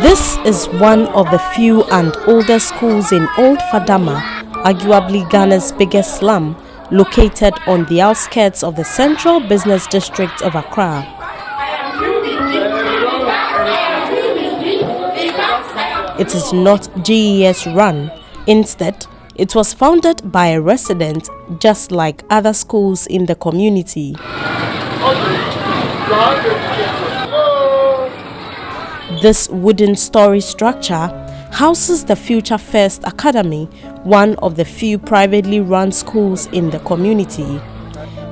This is one of the few and oldest schools in Old Fadama, arguably Ghana's biggest slum, located on the outskirts of the central business district of Accra. It is not GES run. Instead, it was founded by a resident, just like other schools in the community. This wooden story structure houses the Future First Academy, one of the few privately run schools in the community.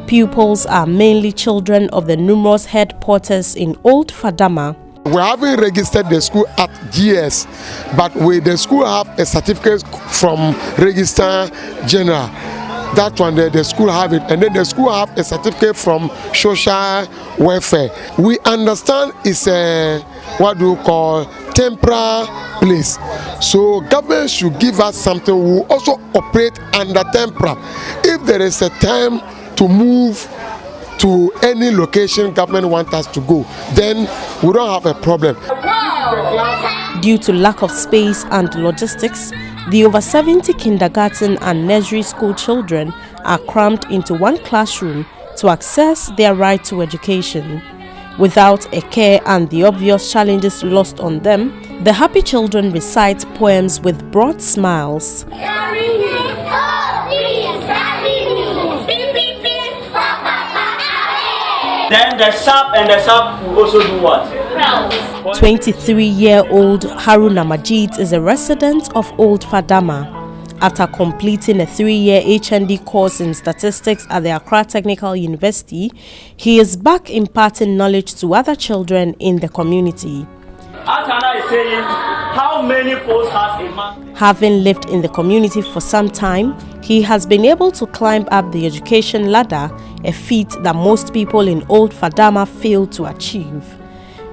Pupils are mainly children of the numerous head porters in Old Fadama. We haven't registered the school at GS, but the school have a certificate from Register General. That one, the school have it, and then the school have a certificate from Social Welfare. We understand it's a temporary place, so government should give us something. We will also operate under temporary. If there is a time to move to any location government wants us to go, then we don't have a problem. Due to lack of space and logistics, the over 70 kindergarten and nursery school children are crammed into one classroom to access their right to education. Without a care and the obvious challenges lost on them, the happy children recite poems with broad smiles. Then the sub will also do what? 23-year-old Haruna Majid is a resident of Old Fadama. After completing a 3-year HND course in statistics at the Accra Technical University, he is back imparting knowledge to other children in the community. As Hannah is saying, how many folks has a man? Having lived in the community for some time, he has been able to climb up the education ladder, a feat that most people in Old Fadama fail to achieve.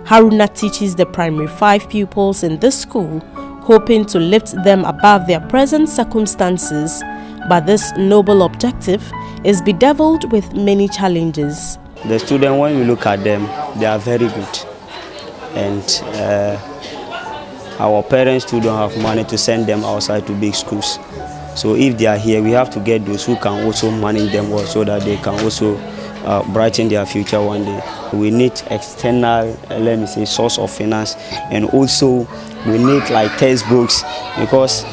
Haruna teaches the primary 5 pupils in this school, hoping to lift them above their present circumstances, but this noble objective is bedeviled with many challenges. The students, when you look at them, they are very good, and our parents too don't have money to send them outside to big schools. So if they are here, we have to get those who can also manage them well, so that they can also brighten their future one day. We need external, source of finance, and also we need like textbooks, because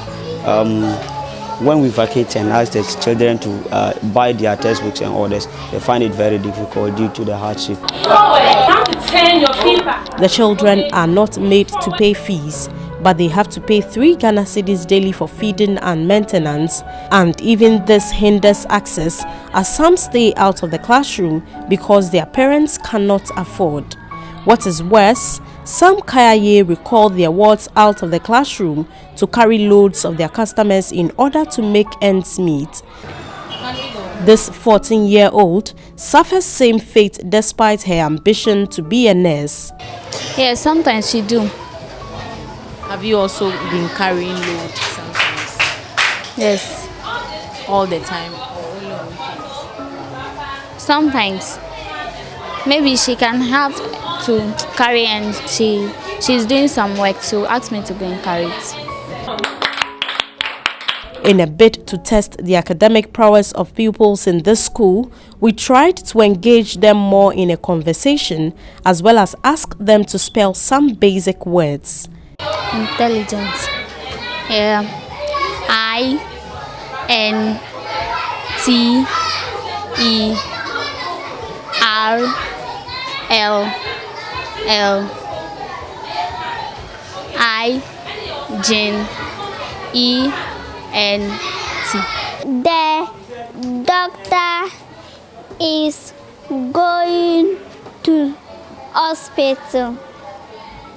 when we vacate and ask the children to buy their textbooks and others, they find it very difficult due to the hardship. The children are not made to pay fees, but they have to pay 3 Ghana cedis daily for feeding and maintenance, and even this hinders access, as some stay out of the classroom because their parents cannot afford. What is worse, some Kayaye recall their wards out of the classroom to carry loads of their customers in order to make ends meet. This 14-year-old suffers same fate despite her ambition to be a nurse. Yeah, sometimes she do. Have you also been carrying loads sometimes? Yes. All the time? Sometimes. Maybe she can have to carry, and she's doing some work, so ask me to go and carry it. In a bid to test the academic prowess of pupils in this school, we tried to engage them more in a conversation, as well as ask them to spell some basic words. Intelligence. Yeah. INTELLIGENT. The doctor is going to hospital.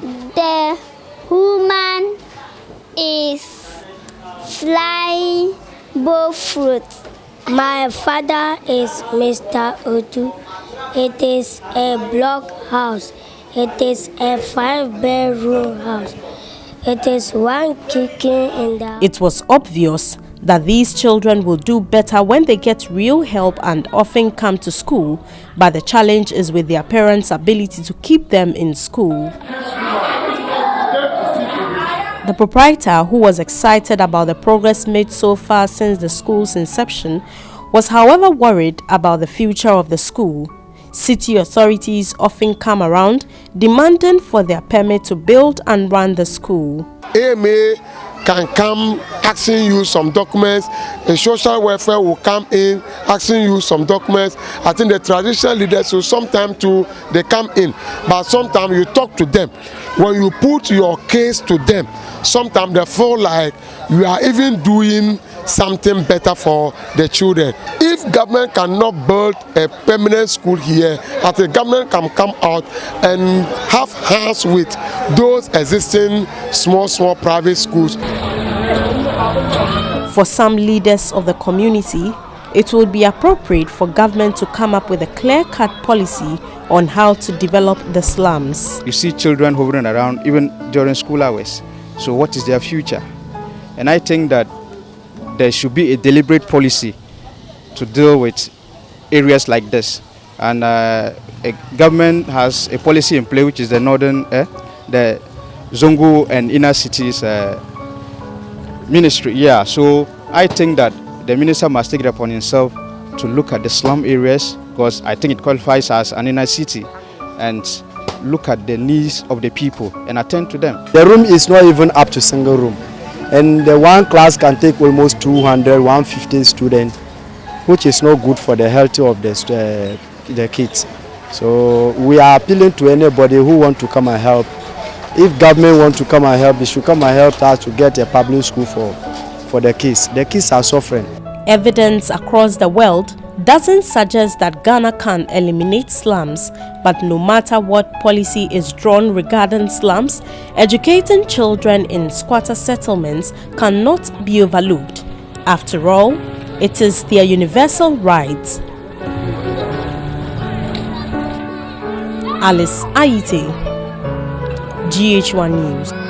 The woman is flying both fruits. My father is Mr. Otu. It is a block house. It is a 5-bedroom house. It is one kitchen in the... It was obvious that these children will do better when they get real help and often come to school, but the challenge is with their parents' ability to keep them in school. The proprietor, who was excited about the progress made so far since the school's inception, was however worried about the future of the school. City authorities often come around demanding for their permit to build and run the school. AMA can come asking you some documents, and social welfare will come in asking you some documents. I think the traditional leaders will sometimes too, they come in, but sometimes you talk to them. When you put your case to them, sometimes they feel like you are even doing something better for the children. If government cannot build a permanent school here, I think government can come out and have hands with those existing small private schools. For some leaders of the community, it would be appropriate for government to come up with a clear-cut policy on how to develop the slums. You see children hovering around even during school hours. So what is their future? And I think that there should be a deliberate policy to deal with areas like this. And a government has a policy in place, which is the northern, the Zongo and inner cities ministry. Yeah, so I think that the minister must take it upon himself to look at the slum areas, because I think it qualifies as an inner city, and look at the needs of the people and attend to them. The room is not even up to single room, and the one class can take almost 200, 150 students, which is not good for the health of the kids. So we are appealing to anybody who want to come and help. If government want to come and help, they should come and help us to get a public school for the kids. The kids are suffering. Evidence across the world doesn't suggest that Ghana can eliminate slums, but no matter what policy is drawn regarding slums, educating children in squatter settlements cannot be overlooked. After all, it is their universal right. Alice Aite, GH1 News.